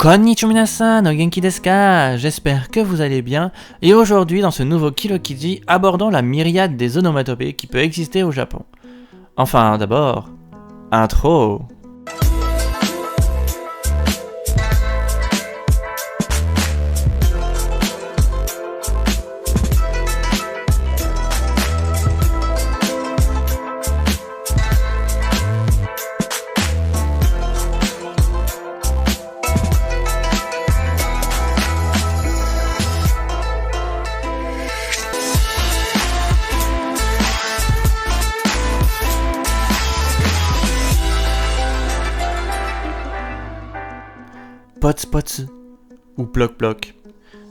Konnichiwa minasan, o genki desu ka? J'espère que vous allez bien, et aujourd'hui dans ce nouveau Kilokiji, abordons la myriade des onomatopées qui peut exister au Japon. Enfin d'abord, intro. Pots pots ou ploc ploc.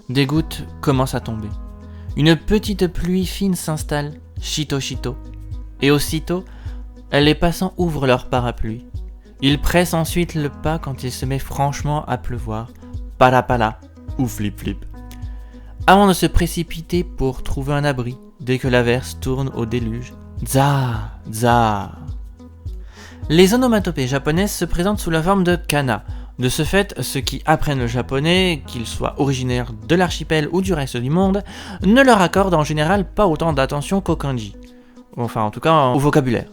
Des gouttes commencent à tomber. Une petite pluie fine s'installe, chito chito. Et aussitôt, les passants ouvrent leur parapluie. Ils pressent ensuite le pas quand il se met franchement à pleuvoir, pala pala ou flip flip. Avant de se précipiter pour trouver un abri, dès que l'averse tourne au déluge, za za. Les onomatopées japonaises se présentent sous la forme de kana. De ce fait, ceux qui apprennent le japonais, qu'ils soient originaires de l'archipel ou du reste du monde, ne leur accordent en général pas autant d'attention qu'au kanji. Enfin, en tout cas, au vocabulaire.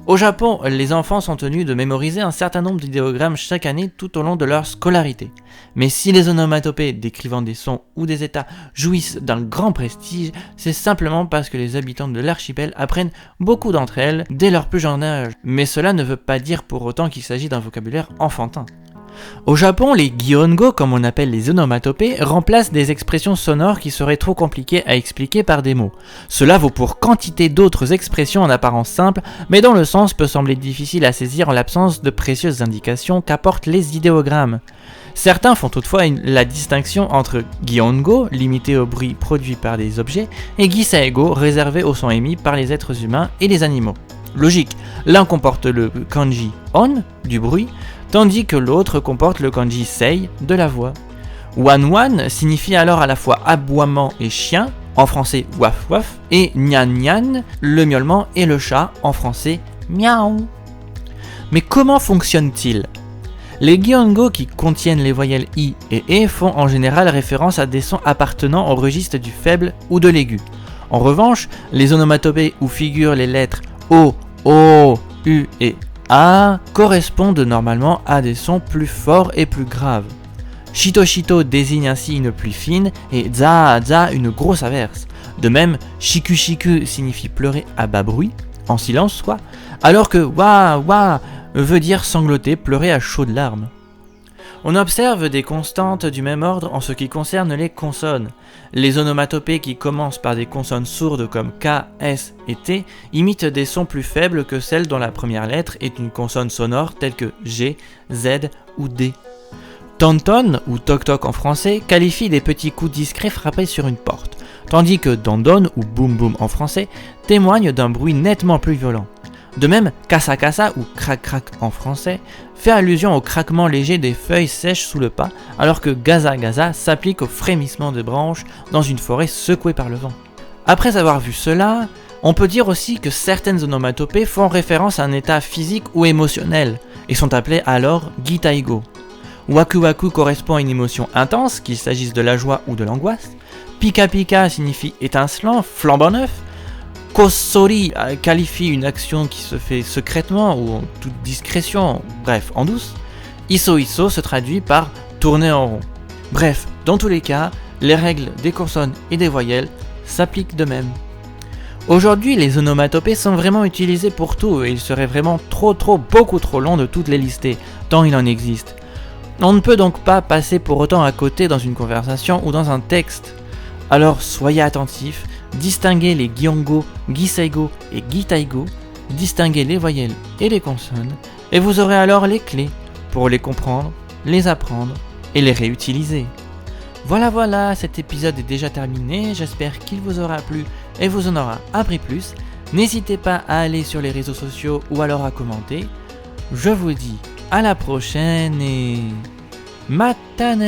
Au Japon, les enfants sont tenus de mémoriser un certain nombre d'idéogrammes chaque année tout au long de leur scolarité. Mais si les onomatopées décrivant des sons ou des états jouissent d'un grand prestige, c'est simplement parce que les habitants de l'archipel apprennent beaucoup d'entre elles dès leur plus jeune âge. Mais cela ne veut pas dire pour autant qu'il s'agit d'un vocabulaire enfantin. Au Japon, les gyongo, comme on appelle les onomatopées, remplacent des expressions sonores qui seraient trop compliquées à expliquer par des mots. Cela vaut pour quantité d'autres expressions en apparence simples, mais dont le sens peut sembler difficile à saisir en l'absence de précieuses indications qu'apportent les idéogrammes. Certains font toutefois la distinction entre gyongo, limité au bruit produit par des objets, et gisaego, réservé au son émis par les êtres humains et les animaux. Logique, l'un comporte le kanji on, du bruit, tandis que l'autre comporte le kanji sei, de la voix. Wan-wan signifie alors à la fois aboiement et chien, en français waf-waf, et nyan-nyan, le miaulement et le chat, en français miaou. Mais comment fonctionne-t-il ? Les gyongo qui contiennent les voyelles i et e font en général référence à des sons appartenant au registre du faible ou de l'aigu. En revanche, les onomatopées où figurent les lettres o, u et a correspondent normalement à des sons plus forts et plus graves. Shito shito désigne ainsi une pluie fine et za za une grosse averse. De même, shiku shiku signifie pleurer à bas bruit, en silence quoi, alors que wa wa veut dire sangloter, pleurer à chaudes larmes. On observe des constantes du même ordre en ce qui concerne les consonnes. Les onomatopées qui commencent par des consonnes sourdes comme K, S et T imitent des sons plus faibles que celles dont la première lettre est une consonne sonore telle que G, Z ou D. Tonton ou toc-toc en français qualifie des petits coups discrets frappés sur une porte, tandis que dondon ou boum boum en français témoigne d'un bruit nettement plus violent. De même, kasa-kasa ou crac-crac en français fait allusion au craquement léger des feuilles sèches sous le pas, alors que gaza-gaza s'applique au frémissement de branches dans une forêt secouée par le vent. Après avoir vu cela, on peut dire aussi que certaines onomatopées font référence à un état physique ou émotionnel, et sont appelées alors gitaigo. Waku-waku correspond à une émotion intense, qu'il s'agisse de la joie ou de l'angoisse. Pika-pika signifie étincelant, flambant neuf. Kossori qualifie une action qui se fait secrètement ou en toute discrétion, bref, en douce. Iso-iso se traduit par tourner en rond. Bref, dans tous les cas, les règles des consonnes et des voyelles s'appliquent de même. Aujourd'hui, les onomatopées sont vraiment utilisées pour tout et il serait vraiment beaucoup trop long de toutes les lister, tant il en existe. On ne peut donc pas passer pour autant à côté dans une conversation ou dans un texte. Alors soyez attentifs, distinguez les gyongo, giseigo et gitaigo, distinguez les voyelles et les consonnes, et vous aurez alors les clés pour les comprendre, les apprendre et les réutiliser. Voilà, cet épisode est déjà terminé, j'espère qu'il vous aura plu et vous en aura appris plus. N'hésitez pas à aller sur les réseaux sociaux ou alors à commenter. Je vous dis à la prochaine et matane.